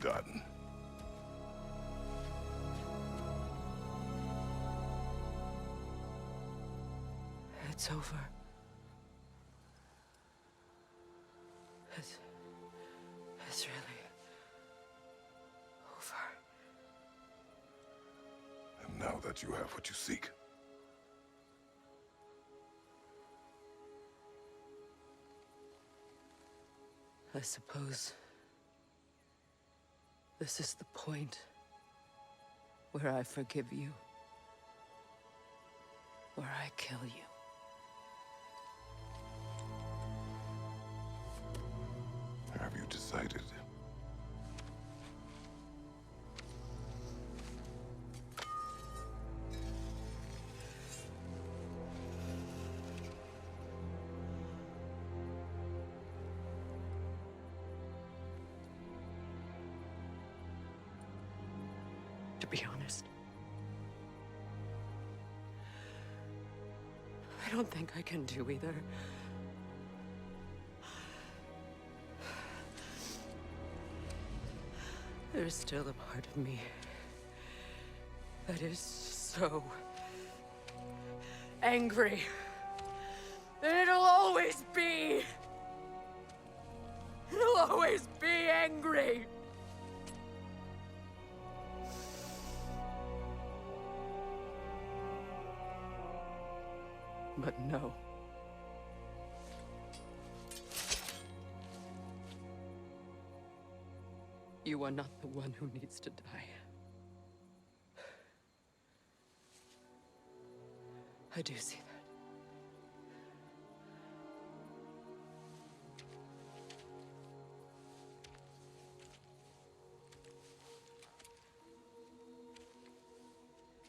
done. It's over. It's really over. And now that you have what you seek, I suppose this is the point where I forgive you, where I kill you. have you decided? To be honest, I don't think I can do either. There's still a part of me that is so angry that it'll always be. It'll always be angry. But no. You are not the one who needs to die. I do see that.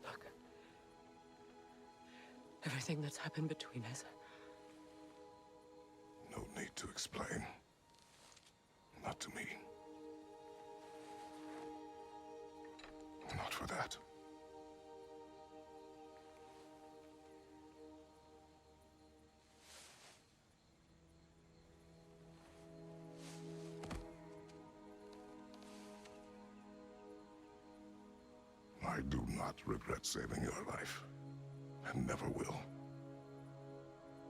Look. Everything that's happened between us. No need to explain. Not to me. Not for that. I do not regret saving your life, and never will.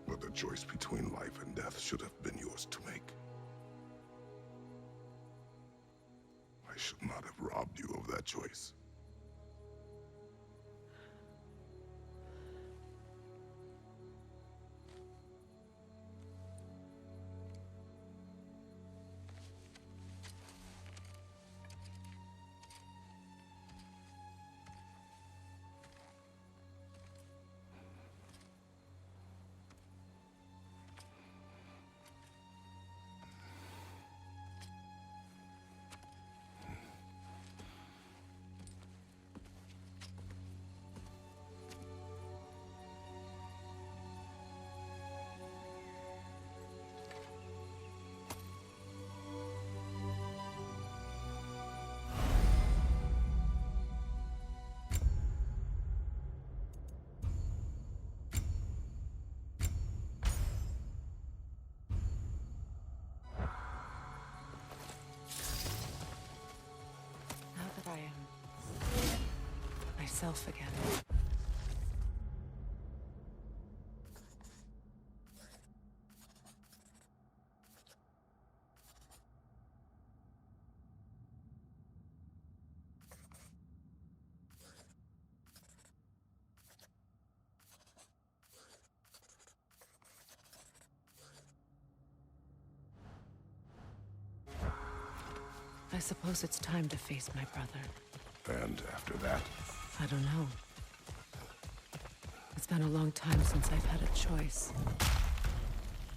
But the choice between life and death should have been yours to make. I should not have robbed you of that choice. I am myself again. I suppose it's time to face my brother. And after that? I don't know. It's been a long time since I've had a choice.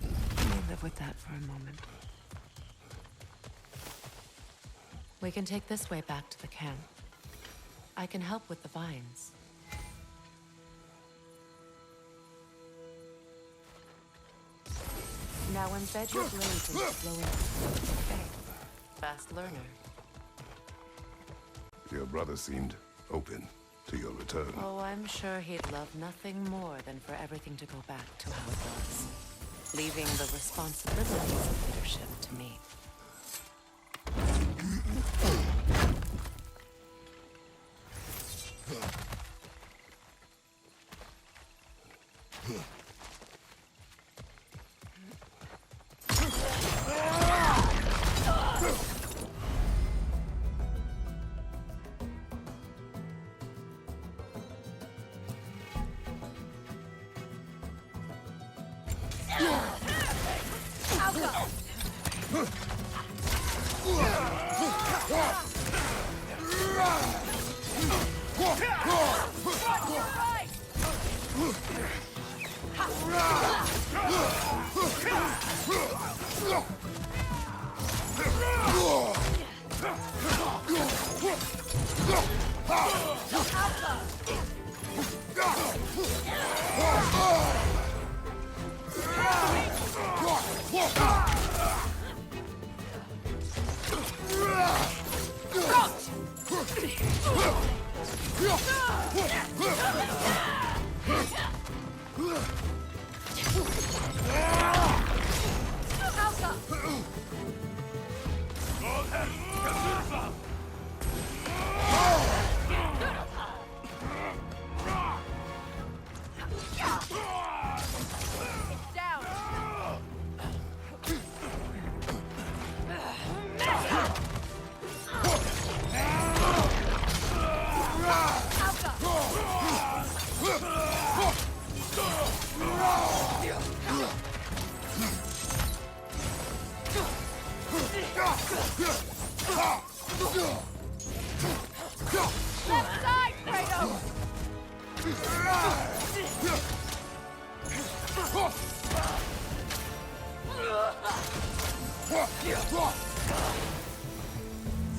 Let me live with that for a moment. We can take this way back to the camp. I can help with the vines. Now embed your blades into flowing. Okay. Fast learner. Your brother seemed open to your return. Oh, I'm sure he'd love nothing more than for everything to go back to how it was, leaving the responsibilities of leadership to me.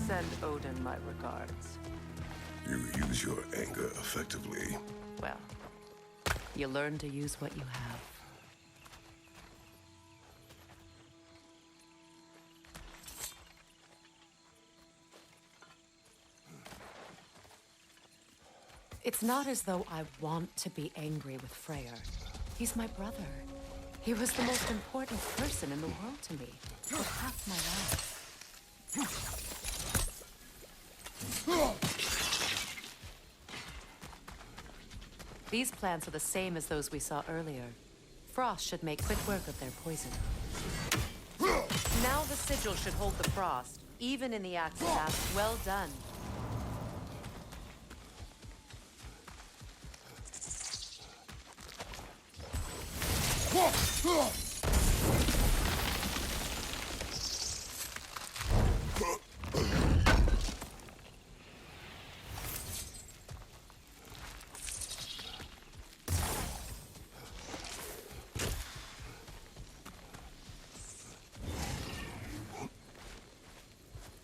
Send Odin my regards. You use your anger effectively. Well, you learn to use what you have. It's not as though I want to be angry with Freyr. He's my brother. He was the most important person in the world to me for half my life. These plants are the same as those we saw earlier. Frost should make quick work of their poison. Now the sigil should hold the frost, even in the axe path. Well done.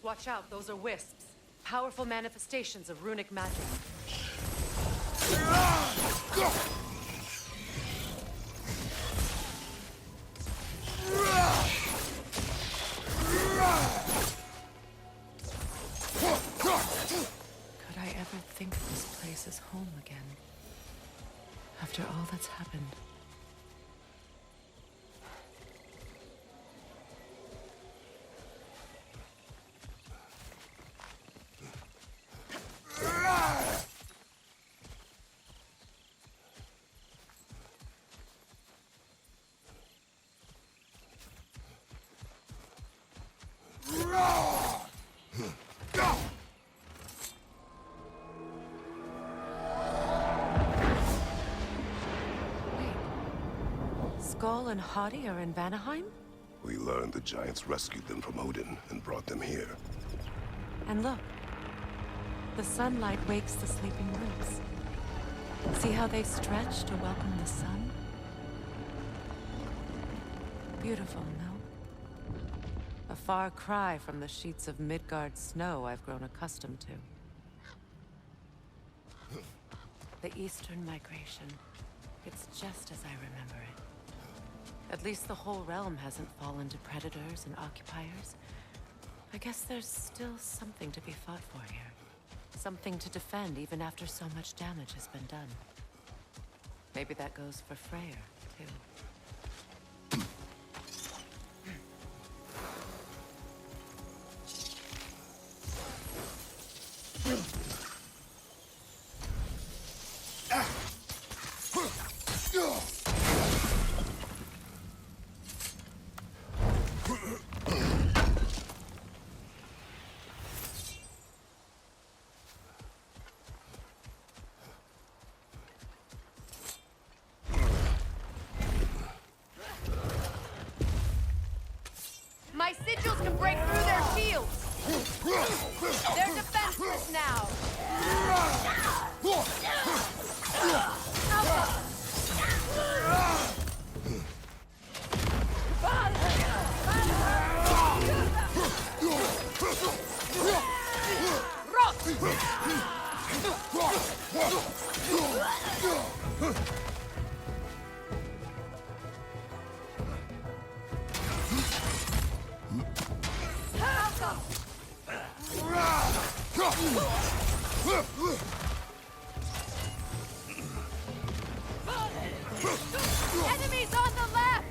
Watch out, those are wisps. Powerful manifestations of runic magic. Could I ever think of this place as home again? After all that's happened. Skull and Hati are in Vanaheim? We learned the giants rescued them from Odin and brought them here. And look, the sunlight wakes the sleeping roots. See how they stretch to welcome the sun? Beautiful, no? A far cry from the sheets of Midgard snow I've grown accustomed to. The Eastern migration. It's just as I remember it. At least the whole realm hasn't fallen to predators and occupiers. I guess there's still something to be fought for here. Something to defend even after so much damage has been done. Maybe that goes for Freyr, too. My sigils can break through their shields! Enemies on the left!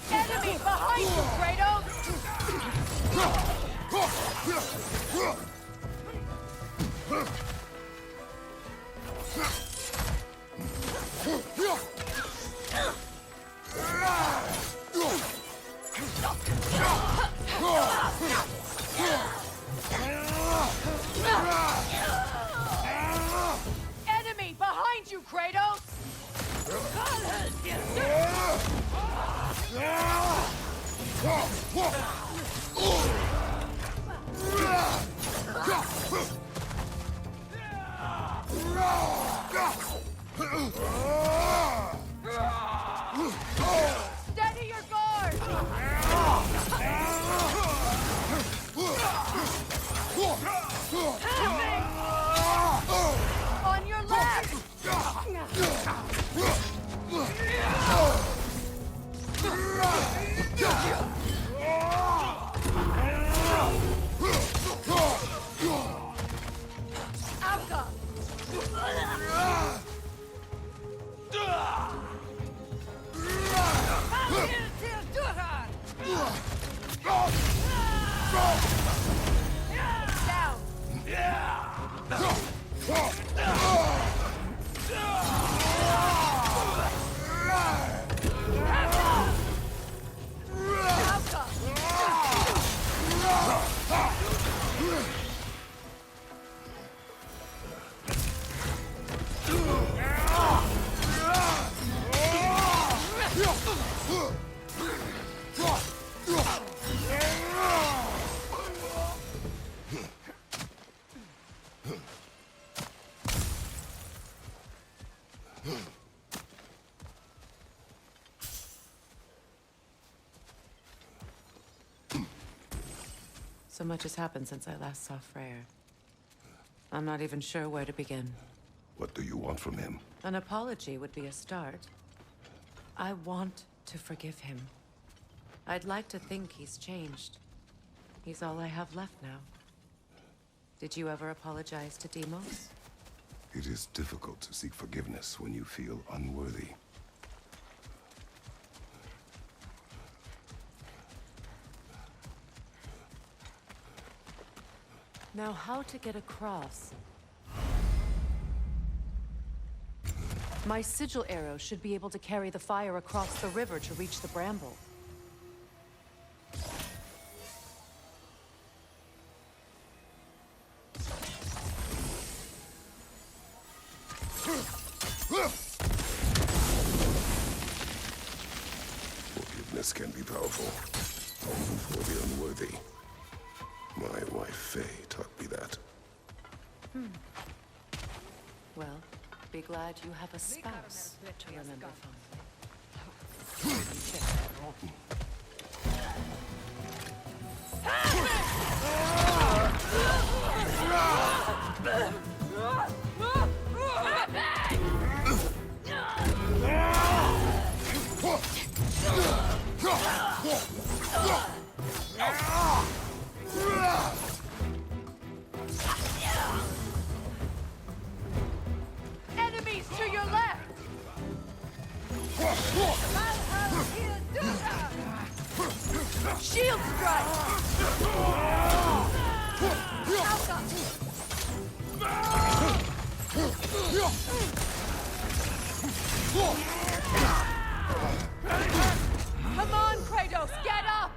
Enemy behind you, Kratos! Enemy behind you, Kratos! Steady your guard! On your left! Alka! Down! So much has happened since I last saw Freyr. I'm not even sure where to begin. What do you want from him? An apology would be a start. I want to forgive him. I'd like to think he's changed. He's all I have left now. Did you ever apologize to Deimos? It is difficult to seek forgiveness when you feel unworthy. Now, how to get across? My sigil arrow should be able to carry the fire across the river to reach the bramble. Forgiveness can be powerful, only for the unworthy. My wife Faye taught me that. Well, be glad you have a spouse to remember fondly. Enemies to your left! Shield strike! Come on, Kratos, get up!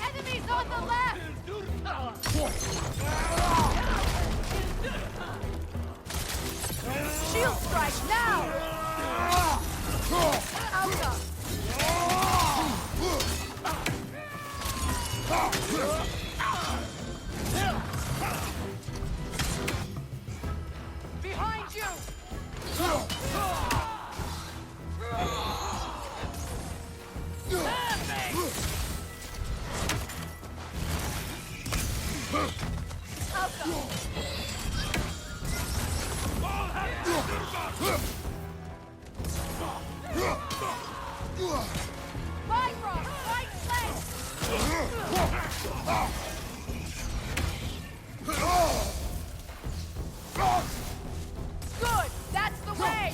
Enemies on the left! Shield strike now! Alpha! Behind you! Good! That's the way!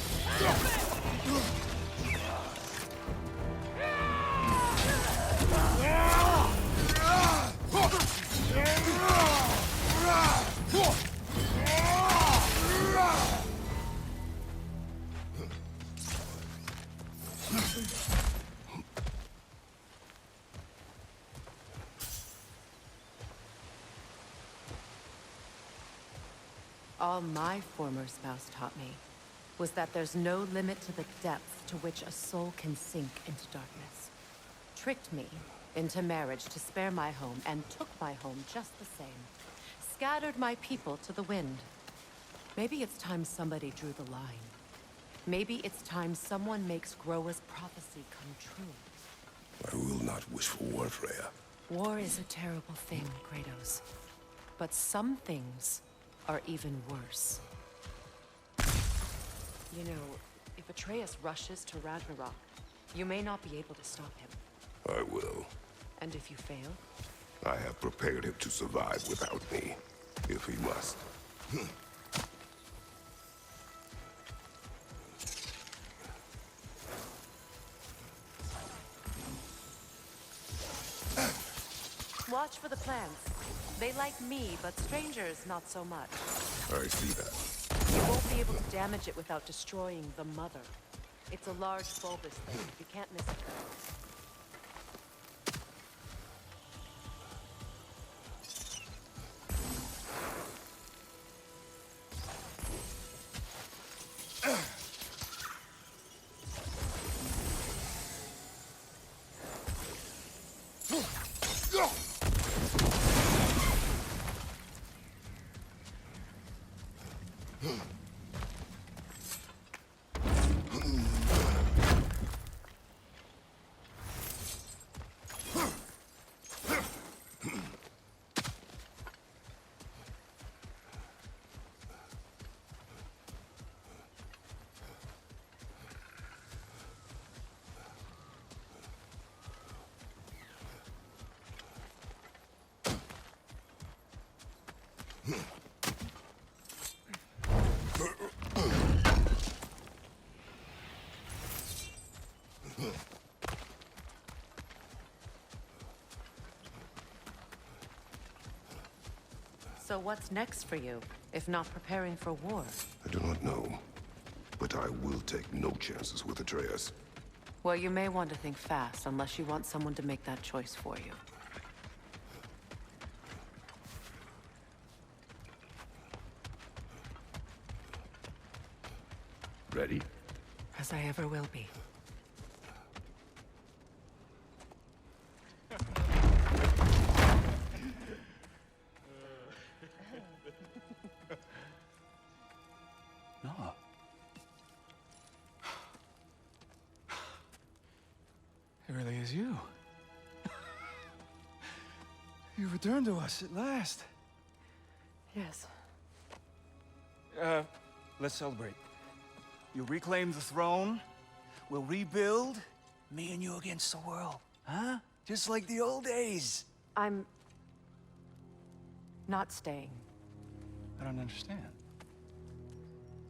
All my former spouse taught me was that there's no limit to the depth to which a soul can sink into darkness. Tricked me into marriage to spare my home and took my home just the same. Scattered my people to the wind. Maybe it's time somebody drew the line. Maybe it's time someone makes Groa's prophecy come true. I will not wish for war, Freya. War is a terrible thing, Kratos. But some things are even worse. You know, if Atreus rushes to Ragnarok, you may not be able to stop him. I will. And if you fail? I have prepared him to survive without me, if he must. Watch for the plants. They like me, but strangers not so much. I see that. You won't be able to damage it without destroying the mother. It's a large bulbous thing. You can't miss it. So what's next for you, if not preparing for war? I do not know, but I will take no chances with Atreus. Well, you may want to think fast, unless you want someone to make that choice for you. Ready? As I ever will be. No. It really is you. You returned to us at last. Yes. Let's celebrate. You reclaim the throne, we'll rebuild, me and you against the world, huh? Just like the old days. I'm... not staying. I don't understand.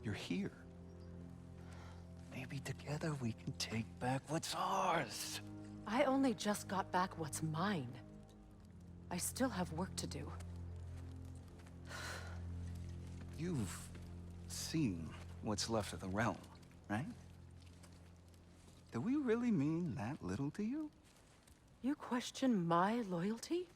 You're here. Maybe together we can take back what's ours. I only just got back what's mine. I still have work to do. You've seen what's left of the realm, right? Do we really mean that little to you? You question my loyalty?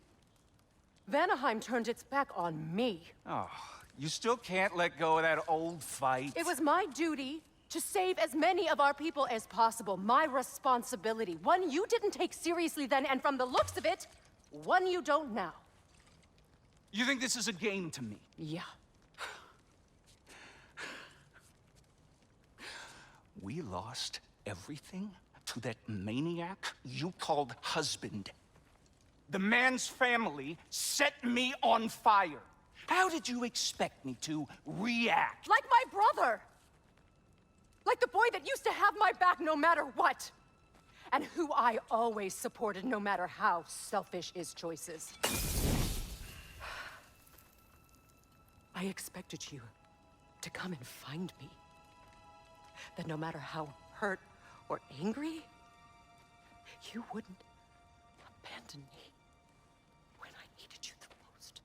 Vanaheim turned its back on me. Oh, you still can't let go of that old fight? It was my duty to save as many of our people as possible. My responsibility. One you didn't take seriously then, and from the looks of it, one you don't now. You think this is a game to me? Yeah. We lost everything to that maniac you called husband. The man's family set me on fire. How did you expect me to react? Like my brother! Like the boy that used to have my back no matter what! And who I always supported no matter how selfish his choices. I expected you to come and find me. That no matter how hurt or angry, you wouldn't abandon me when I needed you the most.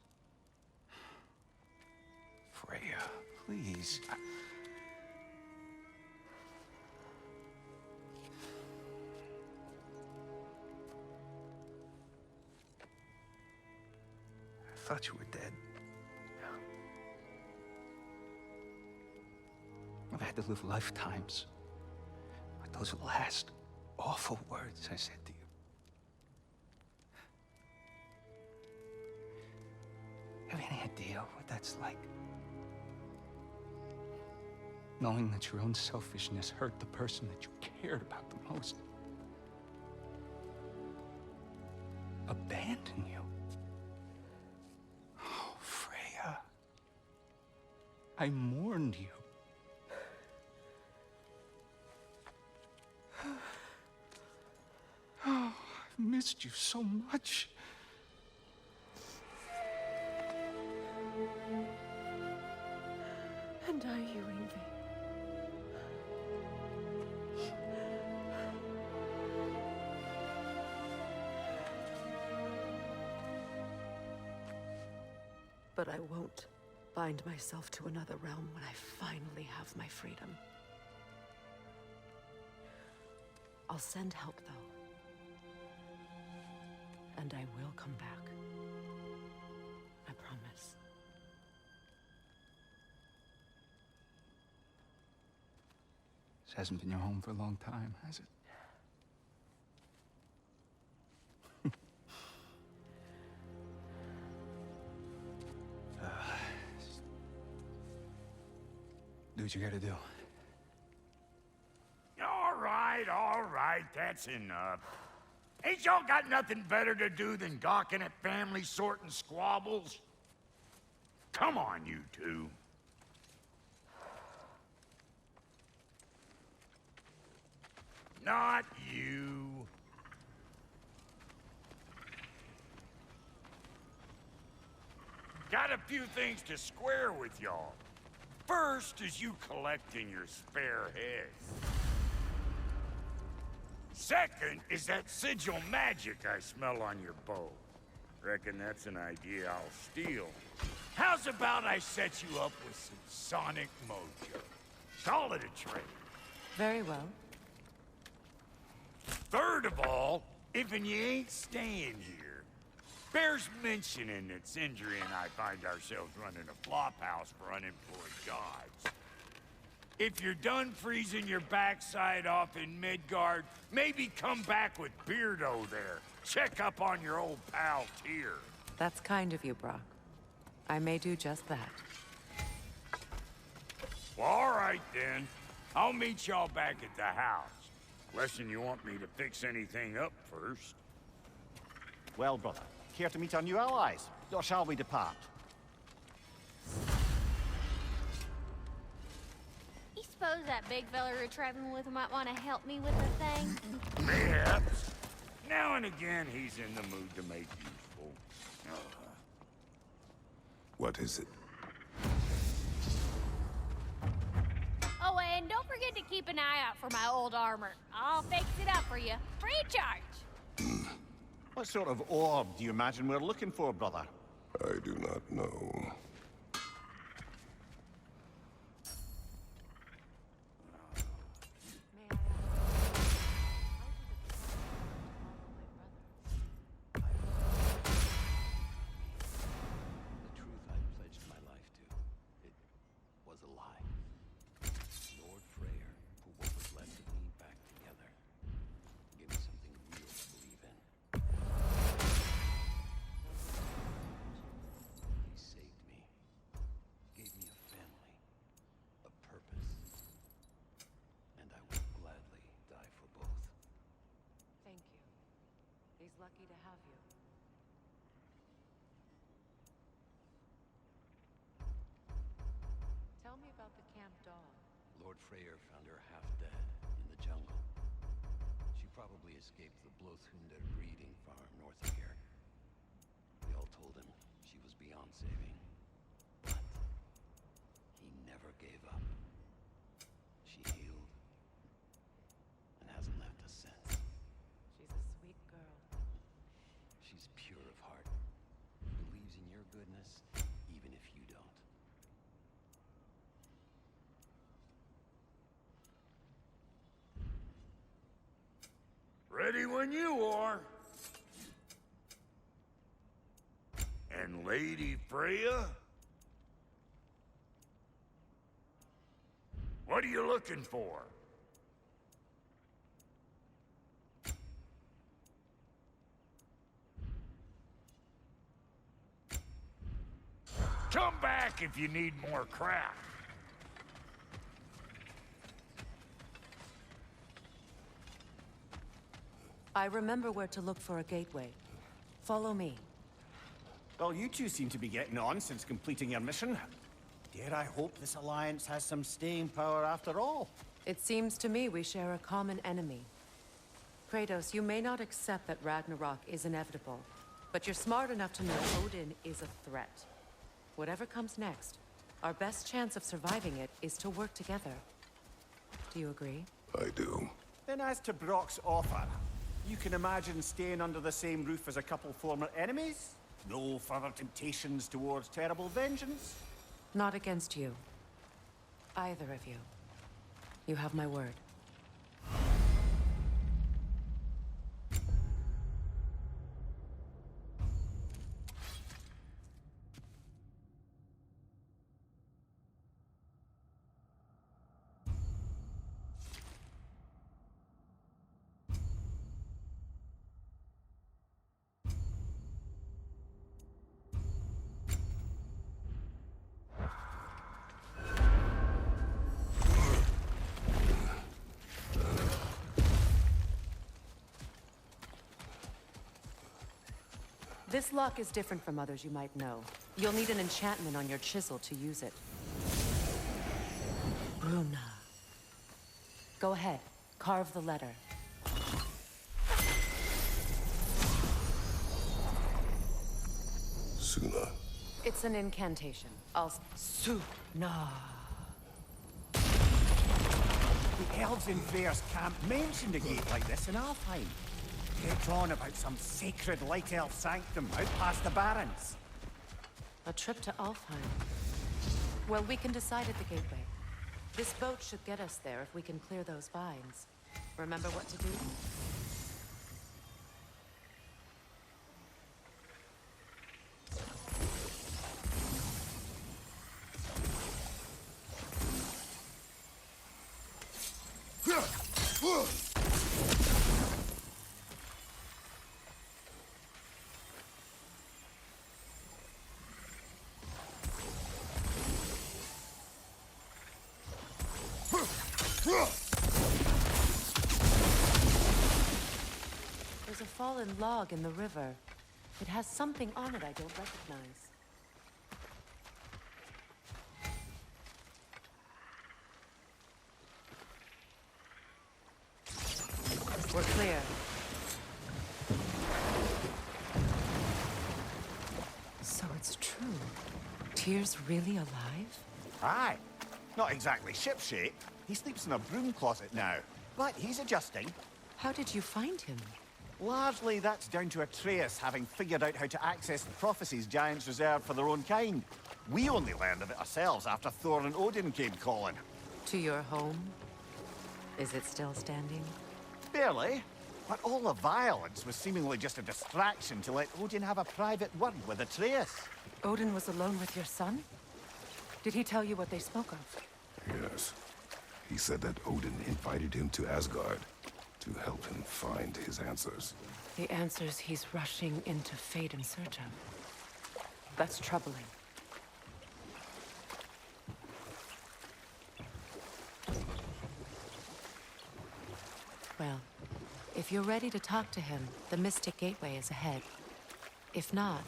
Freya, please. I thought you were dead. I've had to live lifetimes with those last awful words I said to you. Have any idea what that's like? Knowing that your own selfishness hurt the person that you cared about the most. Abandon you. Oh, Freya. I mourned you. Oh, I've missed you so much. And are you, Ingvi? But I won't bind myself to another realm when I finally have my freedom. I'll send help, though. And I will come back. I promise. This hasn't been your home for a long time, has it? Do what you gotta do. All right, that's enough. Ain't y'all got nothing better to do than gawking at family sorting squabbles? Come on, you two. Not you. Got a few things to square with y'all. First is you collecting your spare heads. Second is that sigil magic I smell on your bow. Reckon that's an idea I'll steal. How's about I set you up with some sonic mojo? Call it a trade. Very well. Third of all, if you ain't staying here, bears mentioning that Sindri and I find ourselves running a flop house for unemployed gods. If you're done freezing your backside off in Midgard, maybe come back with Beardo there. Check up on your old pal Tyr. That's kind of you, Brock. I may do just that. Well, all right then. I'll meet y'all back at the house. Unless you want me to fix anything up first. Well, brother, care to meet our new allies? Or shall we depart? You suppose that big fella you're traveling with might want to help me with the thing? Perhaps. Now and again, he's in the mood to make useful. What is it? Oh, and don't forget to keep an eye out for my old armor. I'll fix it up for you. Free charge! What sort of orb do you imagine we're looking for, brother? I do not know. The truth I pledged my life to, it was a lie. Lord Freyr put what was left of me back together. Gave me something real to believe in. He saved me. Gave me a family. A purpose. And I would gladly die for both. Thank you. He's lucky to have you. Tell me about the camp dog. Lord Freyr found her half dead in the jungle. She probably escaped the Blothunder breeding farm north of here. We all told him she was beyond saving. But he never gave up. She healed and hasn't left us since. She's a sweet girl. She's pure of heart. Believes in your goodness, even if you don't. Ready when you are. And Lady Freya? What are you looking for? Come back if you need more crap. I remember where to look for a gateway. Follow me. Well, you two seem to be getting on since completing your mission. Dare I hope this alliance has some staying power after all? It seems to me we share a common enemy. Kratos, you may not accept that Ragnarok is inevitable, but you're smart enough to know Odin is a threat. Whatever comes next, our best chance of surviving it is to work together. Do you agree? I do. Then as to Brock's offer, you can imagine staying under the same roof as a couple former enemies? No further temptations towards terrible vengeance? Not against you. Either of you. You have my word. This lock is different from others you might know. You'll need an enchantment on your chisel to use it. Bruna. Go ahead. Carve the letter. Suna. It's an incantation. Suna. The elves in Freyr's camp mentioned a gate like this in Alfheim. Kept on about some sacred light elf sanctum out past the Barrens. A trip to Alfheim. Well, we can decide at the gateway. This boat should get us there if we can clear those vines. Remember what to do? There's a fallen log in the river. It has something on it I don't recognize. We're clear. So it's true. Tyr's really alive? Aye. Not exactly shipshape. He sleeps in a broom closet now. But he's adjusting. How did you find him? Largely, that's down to Atreus having figured out how to access the prophecies giants reserved for their own kind. We only learned of it ourselves after Thor and Odin came calling. To your home? Is it still standing? Barely. But all the violence was seemingly just a distraction to let Odin have a private word with Atreus. Odin was alone with your son? Did he tell you what they spoke of? Yes. He said that Odin invited him to Asgard to help him find his answers. The answers he's rushing into fate in search of. That's troubling. Well, if you're ready to talk to him, the Mystic Gateway is ahead. If not,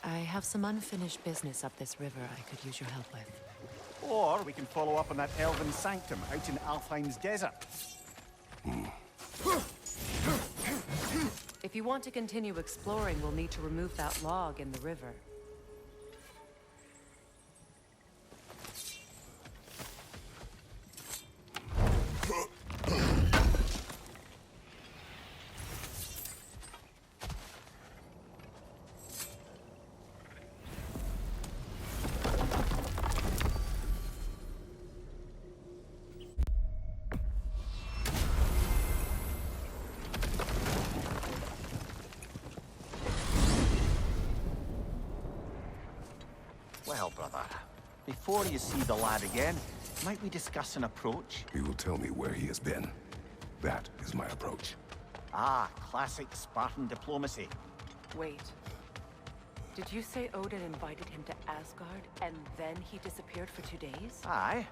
I have some unfinished business up this river I could use your help with. Or we can follow up on that elven sanctum out in Alfheim's desert. If you want to continue exploring, we'll need to remove that log in the river. Well, brother, before you see the lad again, might we discuss an approach? He will tell me where he has been. That is my approach. Ah, classic Spartan diplomacy. Wait. Did you say Odin invited him to Asgard, and then he disappeared for 2 days? Aye,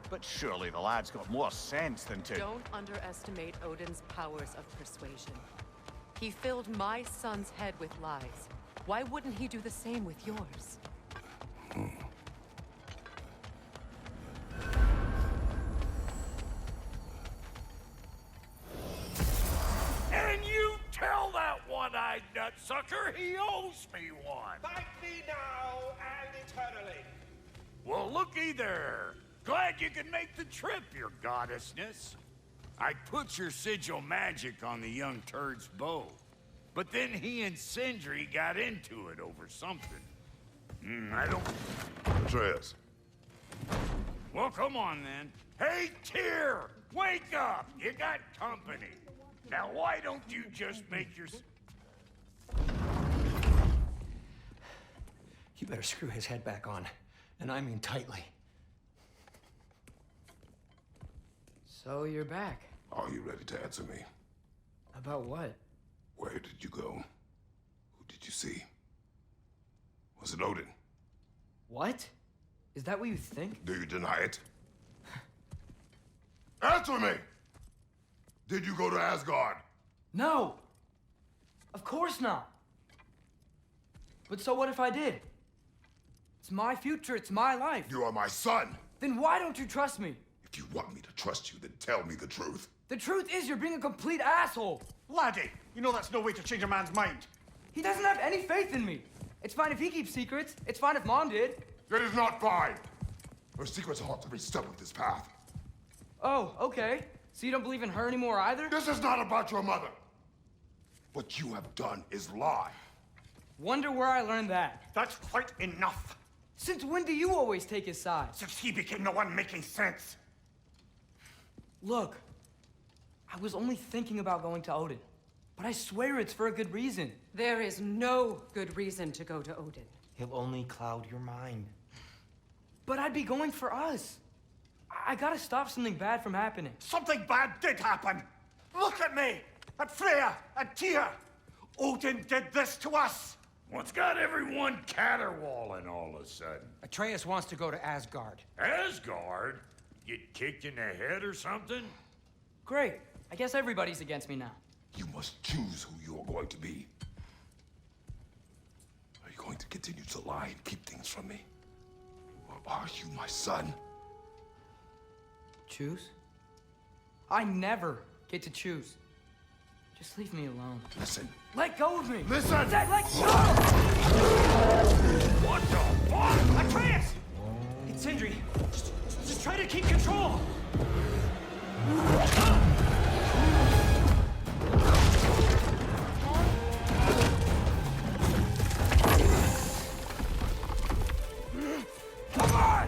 but surely the lad's got more sense than to... Don't underestimate Odin's powers of persuasion. He filled my son's head with lies. Why wouldn't he do the same with yours? And you tell that one-eyed nutsucker he owes me one. Thank me now and eternally. Well, looky there. Glad you could make the trip, your goddessness. I put your sigil magic on the young turd's bow. But then he and Sindri got into it over something. I don't... Atreus. Well, come on then. Hey, Tyr! Wake up! You got company. Now, why don't you just make your... You better screw his head back on. And I mean tightly. So you're back. Are you ready to answer me? About what? Where did you go? Who did you see? Was it Odin? What? Is that what you think? Do you deny it? Answer me! Did you go to Asgard? No! Of course not! But so what if I did? It's my future, it's my life. You are my son! Then why don't you trust me? If you want me to trust you, then tell me the truth. The truth is you're being a complete asshole! Laddie, you know that's no way to change a man's mind. He doesn't have any faith in me. It's fine if he keeps secrets. It's fine if Mom did. It is not fine! Her secrets haunt every step of this path. Oh, okay. So you don't believe in her anymore either? This is not about your mother! What you have done is lie. Wonder where I learned that. That's quite enough. Since when do you always take his side? Since he became the one making sense. Look, I was only thinking about going to Odin, but I swear it's for a good reason. There is no good reason to go to Odin. He'll only cloud your mind. But I'd be going for us. I gotta stop something bad from happening. Something bad did happen! Look at me! At Freya! At Tyr! Odin did this to us! What's got everyone caterwauling all of a sudden? Atreus wants to go to Asgard. Asgard? Get kicked in the head or something? Great. I guess everybody's against me now. You must choose who you're going to be. Are you going to continue to lie and keep things from me? Or are you my son? Choose? I never get to choose. Just leave me alone. Listen. Let go of me! Listen! Dad, let go! What the fuck? Atreus! It's Sindri. Just try to keep control! Come on!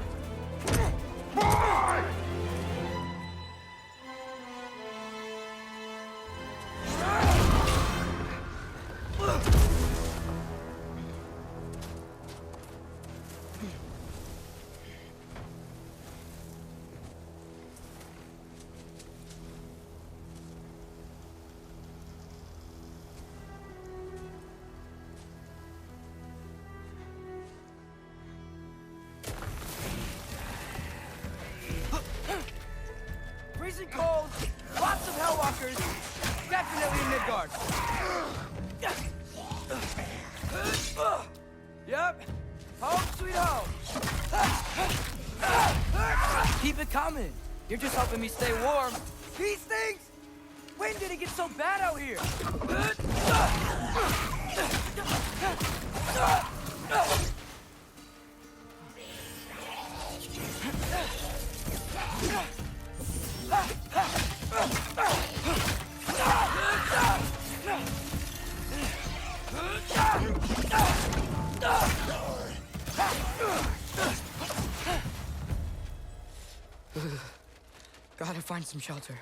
Boy! Freezing cold, lots of Hellwalkers, definitely in Midgard. Yep, home sweet home. Keep it coming. You're just helping me stay warm. These things! When did it get so bad out here? Gotta find some shelter.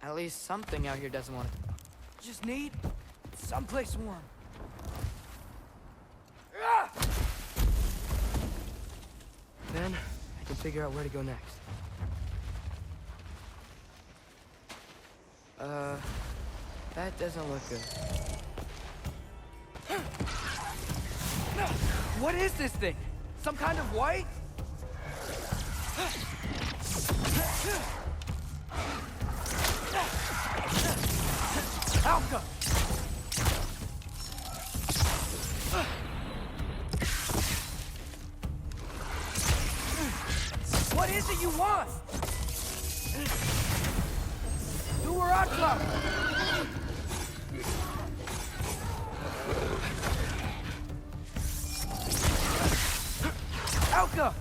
At least something out here doesn't want to. Just need someplace warm. Then I can figure out where to go next. That doesn't look good. What is this thing? Some kind of white? Alka! What is it you want? Duratla! Alka!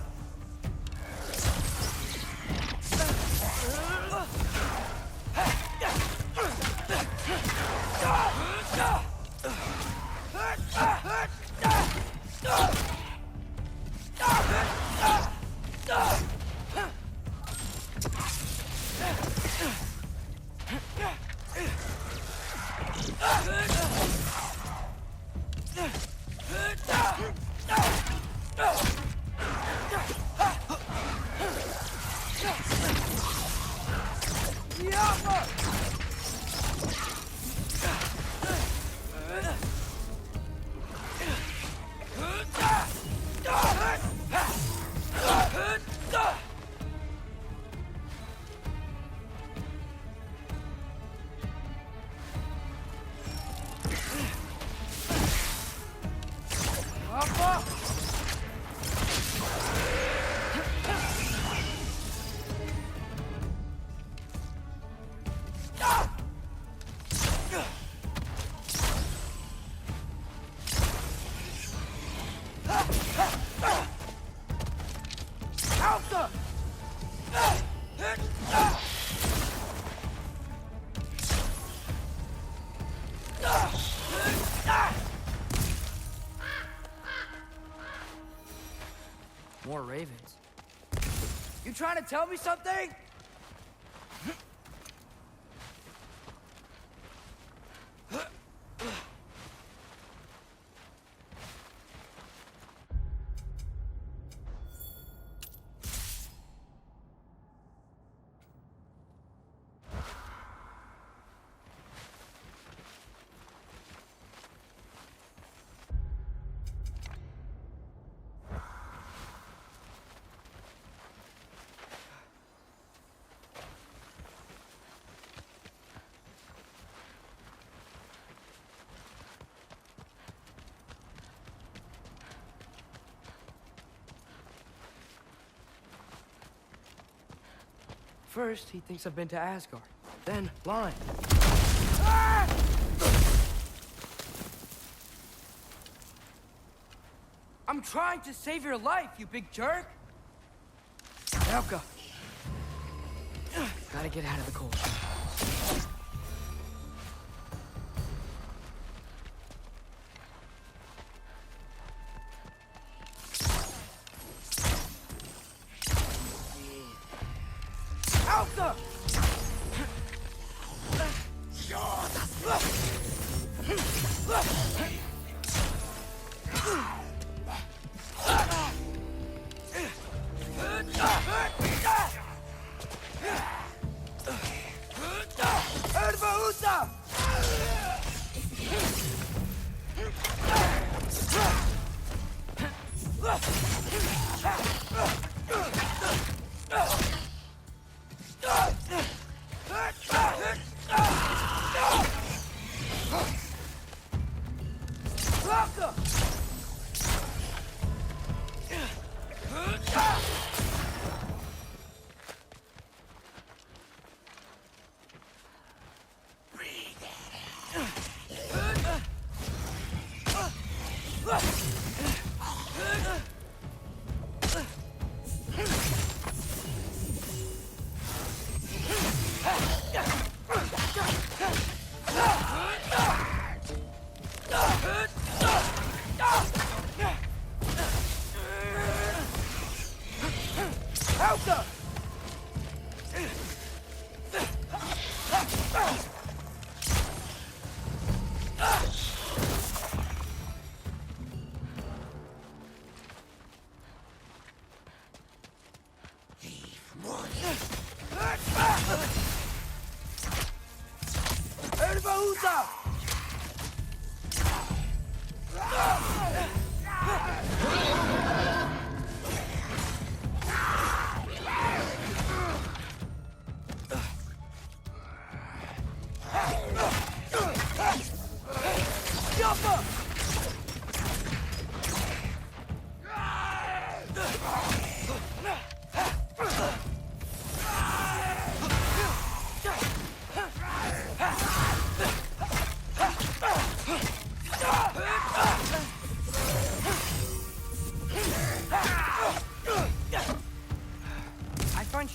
more ravens. You trying to tell me something? First, he thinks I've been to Asgard. Then, blind. Ah! I'm trying to save your life, you big jerk! Helka. Gotta get out of the cold. Helka!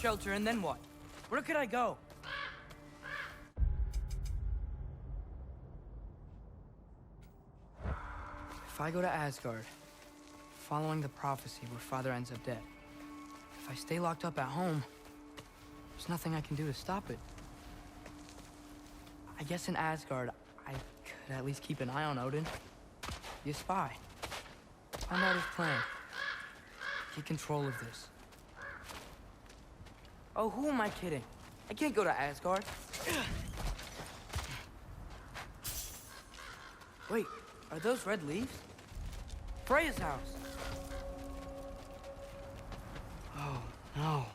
Shelter, and then what? Where could I go? If I go to Asgard, following the prophecy where Father ends up dead, if I stay locked up at home, there's nothing I can do to stop it. I guess in Asgard, I could at least keep an eye on Odin. Be a spy. Find out his plan. Get control of this. Oh, who am I kidding? I can't go to Asgard. Wait, are those red leaves? Freya's house. Oh, no.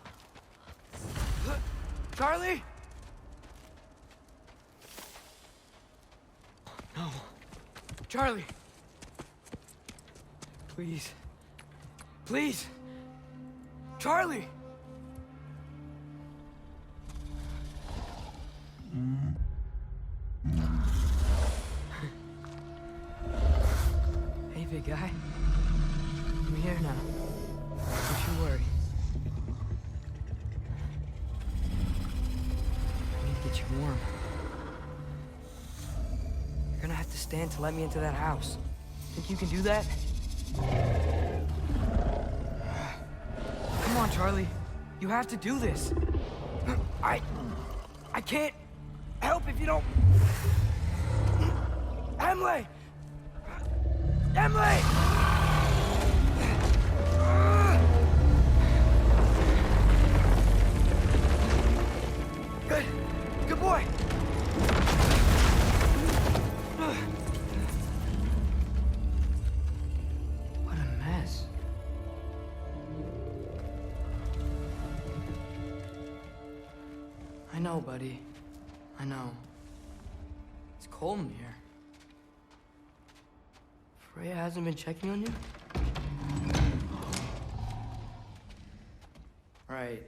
Charlie? No. Charlie. Please. Please. Charlie! Hey, big guy. I'm here now. Don't you worry. I need to get you warm. You're gonna have to stand to let me into that house. Think you can do that? on, Charlie. You have to do this. I can't help if you don't... Emily! Emily! Good. Good boy. What a mess. I know, buddy. I know. It's cold in here. Freya hasn't been checking on you? Right.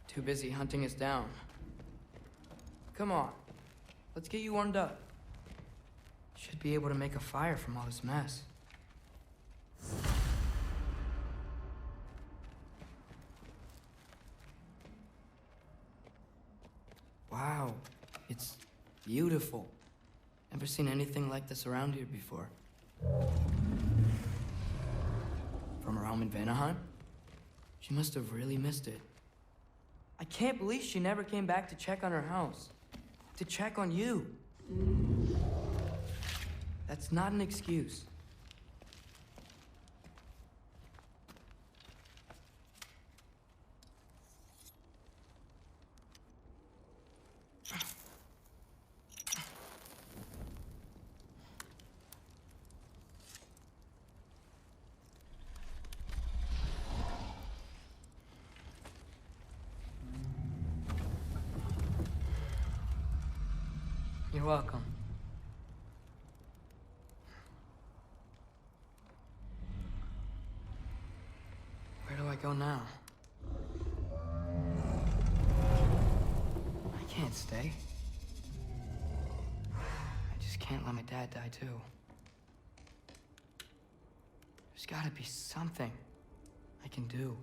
Too busy hunting us down. Come on. Let's get you warmed up. Should be able to make a fire from all this mess. Wow. It's beautiful. Never seen anything like this around here before. From her home in Vanaheim? She must have really missed it. I can't believe she never came back to check on her house. To check on you. That's not an excuse. You're welcome. Where do I go now? I can't stay. I just can't let my dad die too. There's gotta be something I can do.